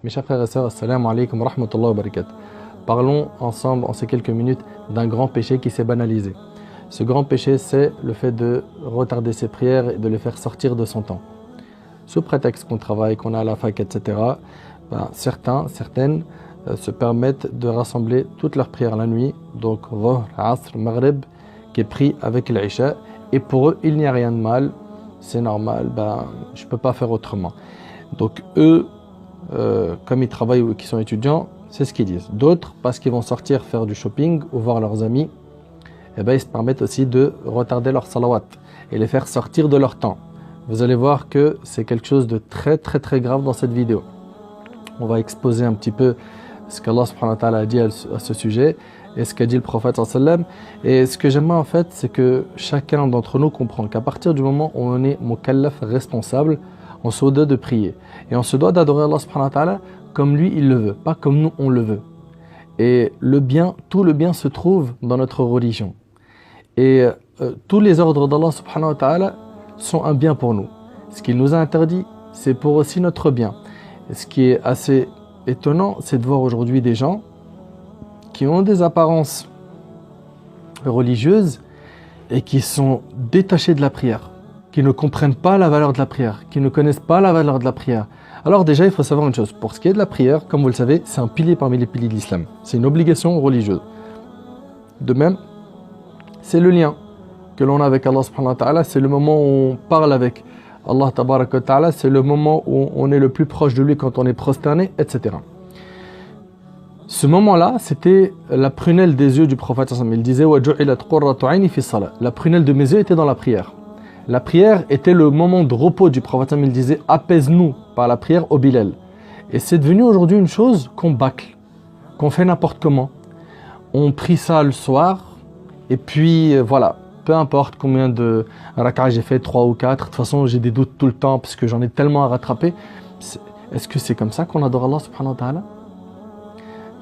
Mes chers frères et sœurs, assalamu alaikum wa rahmatullahi wa barakatuh. Parlons ensemble en ces quelques minutes d'un grand péché qui s'est banalisé. Ce grand péché, c'est le fait de retarder ses prières et de les faire sortir de son temps. Sous prétexte qu'on travaille, qu'on est à la fac, etc., certaines se permettent de rassembler toutes leurs prières la nuit, donc Dhuhr, Asr, Maghrib, qui est pris avec l'Isha, et pour eux, il n'y a rien de mal, c'est normal, je ne peux pas faire autrement. Donc eux, comme ils travaillent ou qu'ils sont étudiants, c'est ce qu'ils disent. D'autres, parce qu'ils vont sortir faire du shopping ou voir leurs amis, ils se permettent aussi de retarder leur salawat et les faire sortir de leur temps. Vous allez voir que c'est quelque chose de très très très grave dans cette vidéo. On va exposer un petit peu ce qu'Allah subhanahu wa ta'ala a dit à ce sujet et ce qu'a dit le prophète sallallahu alayhi wa sallam. Et ce que j'aime en fait, c'est que chacun d'entre nous comprend qu'à partir du moment où on est mukallaf, responsable, on se doit de prier. Et on se doit d'adorer Allah subhanahu wa ta'ala comme lui il le veut, pas comme nous on le veut. Et le bien, tout le bien se trouve dans notre religion. Et tous les ordres d'Allah subhanahu wa ta'ala sont un bien pour nous. Ce qu'il nous a interdit, c'est pour aussi notre bien. Et ce qui est assez étonnant, c'est de voir aujourd'hui des gens qui ont des apparences religieuses et qui sont détachés de la prière, qui ne comprennent pas la valeur de la prière, qui ne connaissent pas la valeur de la prière. Alors déjà, il faut savoir une chose. Pour ce qui est de la prière, comme vous le savez, c'est un pilier parmi les piliers de l'islam. C'est une obligation religieuse. De même, c'est le lien que l'on a avec Allah subhanahu wa ta'ala, c'est le moment où on parle avec Allah tabaraka wa ta'ala, c'est le moment où on est le plus proche de lui quand on est prosterné, etc. Ce moment-là, c'était la prunelle des yeux du prophète. Il disait « La prunelle de mes yeux était dans la prière ». La prière était le moment de repos du prophète. Il disait « Apaise-nous par la prière au Bilal ». Et c'est devenu aujourd'hui une chose qu'on bâcle, qu'on fait n'importe comment. On prie ça le soir, et puis voilà. Peu importe combien de rak'ah j'ai fait, 3 ou 4, de toute façon j'ai des doutes tout le temps parce que j'en ai tellement à rattraper. Est-ce que c'est comme ça qu'on adore Allah subhanahu wa ta'ala?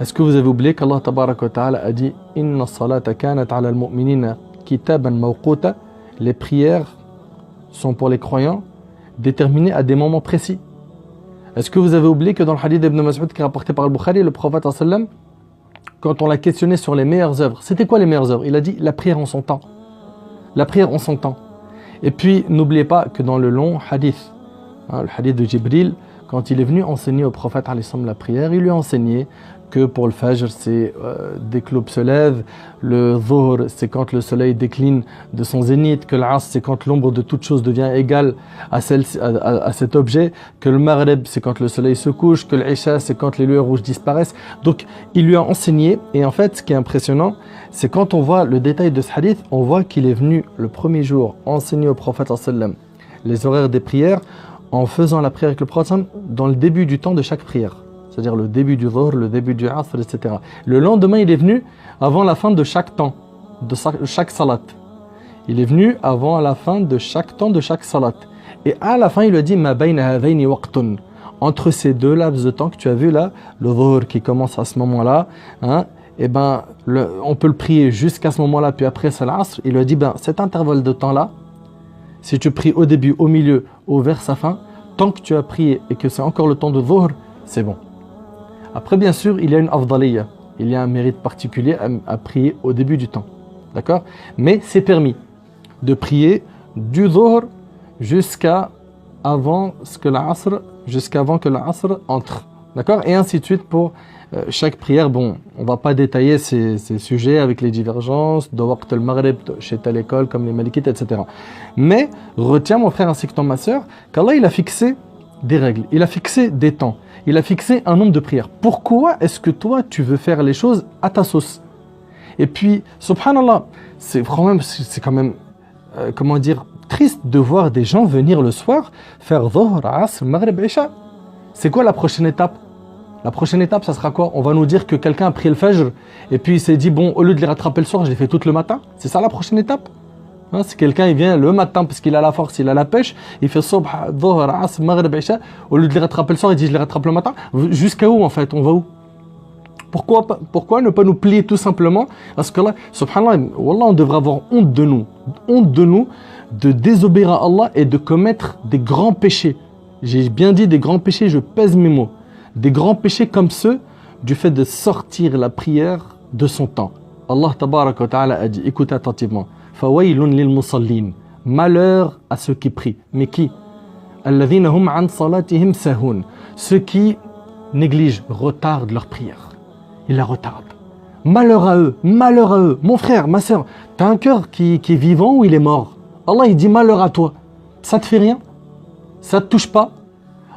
Est-ce que vous avez oublié qu'Allah tabaraka wa ta'ala a dit « Inna salata kanat ala al-mu'minina kitaban mawquta » Les prières sont pour les croyants déterminées à des moments précis. Est-ce que vous avez oublié que dans le hadith d'Ibn Mas'ud qui est rapporté par Al-Bukhari, le prophète sallam, quand on l'a questionné sur les meilleures œuvres, c'était quoi les meilleures œuvres? Il a dit la prière en son temps. La prière en son temps. Et puis, n'oubliez pas que dans le long hadith, le hadith de Jibril, quand il est venu enseigner au prophète la prière, il lui a enseigné que pour le Fajr, c'est dès que l'aube se lève, le Dhuhr, c'est quand le soleil décline de son zénith, que l'Asr, c'est quand l'ombre de toute chose devient égale à cet objet, que le Maghrib, c'est quand le soleil se couche, que l'Isha, c'est quand les lueurs rouges disparaissent. Donc, il lui a enseigné, et en fait, ce qui est impressionnant, c'est quand on voit le détail de ce hadith, on voit qu'il est venu le premier jour enseigner au prophète les horaires des prières, en faisant la prière avec le prophète dans le début du temps de chaque prière. C'est-à-dire le début du Dhuhr, le début du Asr, etc. Le lendemain, il est venu avant la fin de chaque temps, de chaque salat. Il est venu avant la fin de chaque temps, de chaque salat. Et à la fin, il lui a dit « Ma bayna hadayni waqtun » Entre ces deux laps de temps que tu as vu là, le Dhuhr qui commence à ce moment-là, on peut le prier jusqu'à ce moment-là, puis après c'est l'Asr. Il lui a dit cet intervalle de temps-là, si tu pries au début, au milieu ou vers sa fin, tant que tu as prié et que c'est encore le temps de Dhuhr, c'est bon. Après, bien sûr, il y a une afdaliya, il y a un mérite particulier à prier au début du temps. D'accord? Mais c'est permis de prier du Dhuhr jusqu'avant que l'Asr entre. D'accord? Et ainsi de suite pour chaque prière. Bon, on ne va pas détailler ces sujets avec les divergences de Waqt al-Maghrib chez telle école comme les Malikites, etc. Mais retiens, mon frère ainsi que toi, ma soeur, qu'Allah il a fixé des règles, il a fixé des temps. Il a fixé un nombre de prières. Pourquoi est-ce que toi, tu veux faire les choses à ta sauce? Et puis, subhanallah, c'est quand même, triste de voir des gens venir le soir faire Dhuhr, Asr, Maghrib, Isha. C'est quoi la prochaine étape? La prochaine étape, ça sera quoi? On va nous dire que quelqu'un a pris le Fajr et puis il s'est dit, bon, au lieu de les rattraper le soir, je les fais tout le matin. C'est ça la prochaine étape? Si quelqu'un il vient le matin parce qu'il a la force, il a la pêche, il fait Subh, Dhuhr, Asr, Maghrib, Isha, au lieu de les rattraper le soir, il dit je les rattrape le matin. Jusqu'à où en fait? On va où? Pourquoi ne pas nous plier tout simplement? Parce que là, subhanallah, wallah, on devrait avoir honte de nous de désobéir à Allah et de commettre des grands péchés. J'ai bien dit des grands péchés, je pèse mes mots. des grands péchés comme ceux du fait de sortir la prière de son temps. Allah tabaraka wa ta'ala a dit, écoutez attentivement, fawaylun lil musallin, malheur à ceux qui prient. Mais qui? Alladhina hum an salatihim sahun, ceux qui négligent, retardent leur prière. Ils la retardent. Malheur à eux, malheur à eux. Mon frère, ma soeur, tu as un cœur qui est vivant ou il est mort? Allah il dit malheur à toi. Ça te fait rien? Ça te touche pas?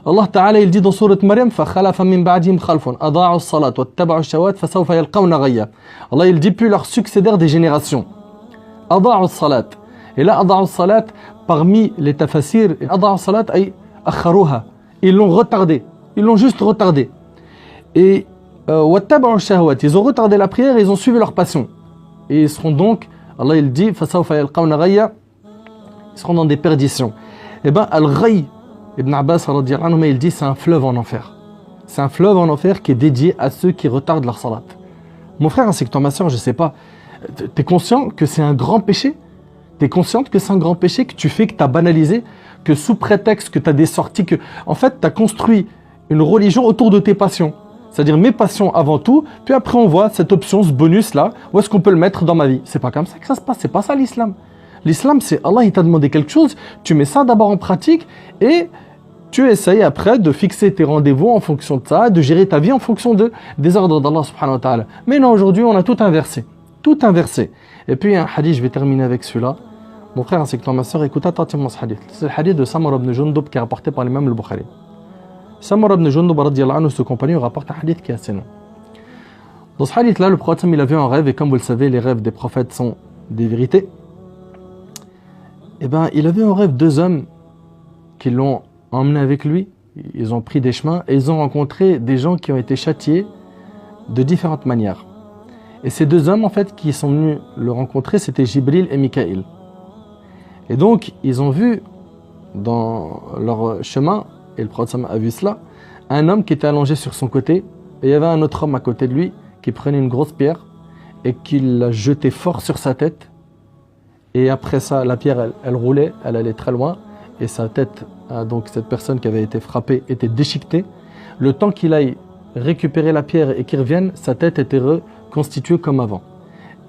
Allah Ta'ala il dit dans sourate Maryam فَخَلَفَ مِن بَعْدِهِمْ خَلْفٌ أَضَاعُوا الصَّلَاةَ وَاتَّبَعُوا الشَّهَوَاتِ فَسَوْفَ يَلْقَوْنَ غَيًّا. Allah il dit puis leur succédèrent des générations. أَضَاعُوا الصَّلَاةَ. Et là أَضَاعُوا الصَّلَاةَ parmi les tafassirs, أَضَاعُوا الصَّلَاةَ أي أخروها. Ils l'ont retardé. Ils l'ont juste retardé. Et وَاتَّبَعُوا الشَّهَوَاتِ. Ils ont retardé la prière et ils ont suivi leur passion. Et ils seront donc, Allah il dit فَسَوْفَ يَلْقَوْنَ غَيًّا. Ils seront dans des perditions. Eh bien, Al-Ghay, Ibn Abbas, il dit c'est un fleuve en enfer. C'est un fleuve en enfer qui est dédié à ceux qui retardent leur salat. Mon frère, ainsi que toi, ma soeur, je ne sais pas, tu es conscient que c'est un grand péché? Tu es consciente que c'est un grand péché que tu fais, que tu as banalisé, que sous prétexte que tu as des sorties, que en fait tu as construit une religion autour de tes passions. C'est-à-dire mes passions avant tout, puis après on voit cette option, ce bonus-là, où est-ce qu'on peut le mettre dans ma vie? C'est pas comme ça que ça se passe, c'est pas ça l'islam. L'islam, c'est Allah, il t'a demandé quelque chose, tu mets ça d'abord en pratique et tu essayes après de fixer tes rendez-vous en fonction de ça, de gérer ta vie en fonction des ordres d'Allah subhanahu wa ta'ala. Mais non, aujourd'hui, on a tout inversé. Tout inversé. Et puis, un hadith, je vais terminer avec celui-là. Mon frère, ainsi que toi, ma soeur, écoute attentivement ce hadith. C'est le hadith de Samura ibn Jundub qui est rapporté par l'imam al-Bukhari. Samura ibn Jundub, radiyallahu anhu, ce compagnon, rapporte un hadith qui est assez long. Dans ce hadith-là, le prophète, il a vu un rêve, et comme vous le savez, les rêves des prophètes sont des vérités. Eh bien, il a vu en rêve deux hommes qui l'ont emmené avec lui. Ils ont pris des chemins et ils ont rencontré des gens qui ont été châtiés de différentes manières. Et ces deux hommes, en fait, qui sont venus le rencontrer, c'était Jibril et Mikaïl. Et donc, ils ont vu dans leur chemin, et le prophète a vu cela, un homme qui était allongé sur son côté, et il y avait un autre homme à côté de lui qui prenait une grosse pierre et qui la jetait fort sur sa tête. Et après ça, la pierre, elle roulait, elle allait très loin. Et sa tête, donc cette personne qui avait été frappée, était déchiquetée. Le temps qu'il aille récupérer la pierre et qu'il revienne, sa tête était reconstituée comme avant.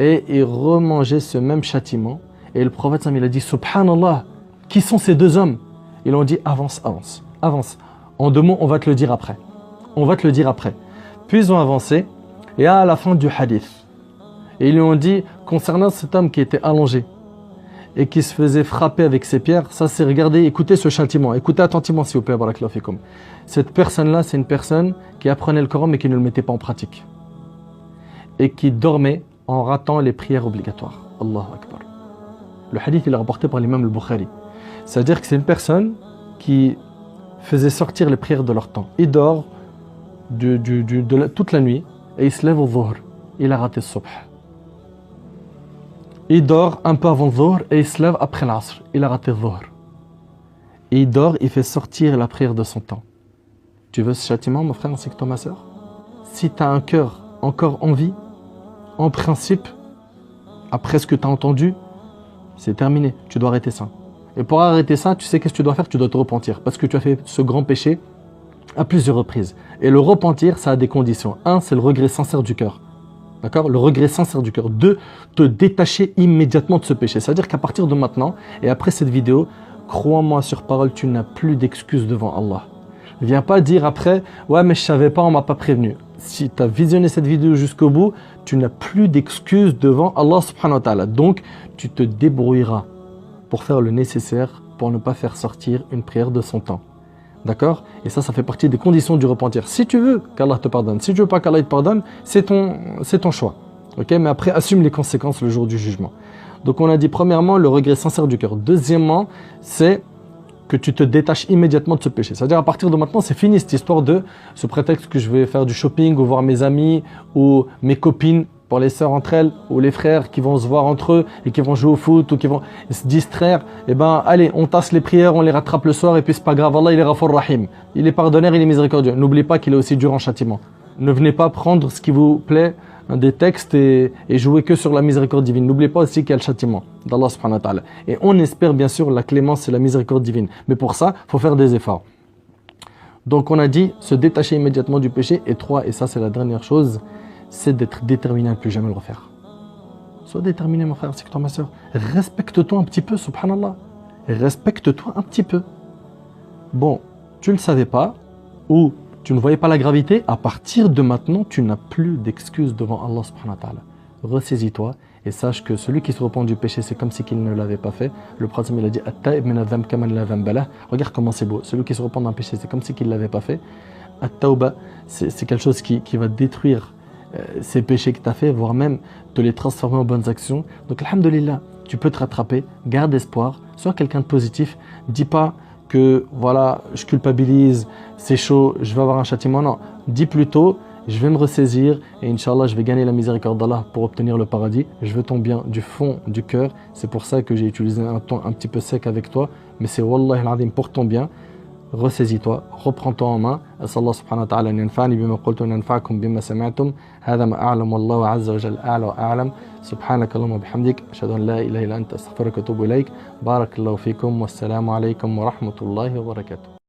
Et il remangeait ce même châtiment. Et le prophète, il a dit, Subhanallah, qui sont ces deux hommes? Ils ont dit, avance, avance, avance. En deux mots, on va te le dire après. On va te le dire après. Puis ils ont avancé. Et à la fin du hadith, et ils lui ont dit, concernant cet homme qui était allongé, et qui se faisait frapper avec ses pierres, ça c'est, regardez, écoutez ce châtiment, écoutez attentivement s'il vous plaît, barakallahu fikum. Cette personne-là, c'est une personne qui apprenait le Coran mais qui ne le mettait pas en pratique. Et qui dormait en ratant les prières obligatoires. Allahu Akbar. Le hadith, il est rapporté par l'imam al-Bukhari. C'est-à-dire que c'est une personne qui faisait sortir les prières de leur temps. Il dort toute la nuit et il se lève au dhuhr. Il a raté le subh. Il dort un peu avant le dhuhr et il se lève après l'asr. Il a raté le dhuhr. Il dort, il fait sortir la prière de son temps. Tu veux ce châtiment, mon frère, ainsi que toi, ma soeur? Si tu as un cœur encore en vie, en principe, après ce que tu as entendu, c'est terminé. Tu dois arrêter ça. Et pour arrêter ça, tu sais qu'est-ce que tu dois faire? Tu dois te repentir. Parce que tu as fait ce grand péché à plusieurs reprises. Et le repentir, ça a des conditions. Un, c'est le regret sincère du cœur. D'accord? Le regret sincère du cœur. Deux, te détacher immédiatement de ce péché. C'est-à-dire qu'à partir de maintenant, et après cette vidéo, crois-moi sur parole, tu n'as plus d'excuses devant Allah. Ne viens pas dire après, ouais mais je savais pas, on m'a pas prévenu. Si tu as visionné cette vidéo jusqu'au bout, tu n'as plus d'excuses devant Allah subhanahu wa ta'ala. Donc, tu te débrouilleras pour faire le nécessaire pour ne pas faire sortir une prière de son temps. D'accord? Et ça fait partie des conditions du repentir. Si tu veux qu'Allah te pardonne, si tu veux pas qu'Allah te pardonne, c'est ton choix. Ok? Mais après, assume les conséquences le jour du jugement. Donc on a dit premièrement le regret sincère du cœur. Deuxièmement, c'est que tu te détaches immédiatement de ce péché. C'est-à-dire à partir de maintenant, c'est fini cette histoire de ce prétexte que je vais faire du shopping ou voir mes amis ou mes copines pour les sœurs entre elles ou les frères qui vont se voir entre eux et qui vont jouer au foot ou qui vont se distraire. Eh ben allez, on tasse les prières, on les rattrape le soir et puis c'est pas grave. Allah il est Ghafur Rahim. Il est pardonneur, il est miséricordieux. N'oubliez pas qu'il est aussi dur en châtiment. Ne venez pas prendre ce qui vous plaît des textes et jouer que sur la miséricorde divine. N'oubliez pas aussi qu'il y a le châtiment d'Allah subhanahu wa ta'ala. Et on espère bien sûr la clémence et la miséricorde divine. Mais pour ça, il faut faire des efforts. Donc on a dit se détacher immédiatement du péché. Et 3, et ça c'est la dernière chose, c'est d'être déterminé à ne plus jamais le refaire. Sois déterminé mon frère, c'est que toi ma soeur. Respecte-toi un petit peu, subhanallah. Respecte-toi un petit peu. Bon, tu ne le savais pas, ou tu ne voyais pas la gravité, à partir de maintenant, tu n'as plus d'excuses devant Allah subhanahu wa ta'ala. Ressaisis-toi et sache que celui qui se repent du péché, c'est comme si qu'il ne l'avait pas fait. Le prophète il a dit At-ta'ib min adh-dhanb kaman la dhanba lah. Regarde comment c'est beau. Celui qui se repent d'un péché, c'est comme si qu'il ne l'avait pas fait. At-tawba, c'est quelque chose qui va détruire ces péchés que tu as fait, voire même te les transformer en bonnes actions. Donc, alhamdoulilah, tu peux te rattraper, garde espoir, sois quelqu'un de positif. Dis pas que voilà, je culpabilise, c'est chaud, je vais avoir un châtiment. Non, dis plutôt, je vais me ressaisir et Inch'Allah, je vais gagner la miséricorde d'Allah pour obtenir le paradis. Je veux ton bien du fond du cœur. C'est pour ça que j'ai utilisé un ton un petit peu sec avec toi, mais c'est Wallahi al-Azim pour ton bien. Ressaisis-toi, reprends-toi en main. أسأل الله سبحانه وتعالى أن ينفعني بما قلت وأن ينفعكم بما سمعتم. هذا ما أعلم والله عز وجل أعلى وأعلم. سبحانك اللهم وبحمدك أشهد أن لا إله إلا أنت أستغفرك وأتوب إليك. بارك الله فيكم والسلام عليكم ورحمة الله وبركاته.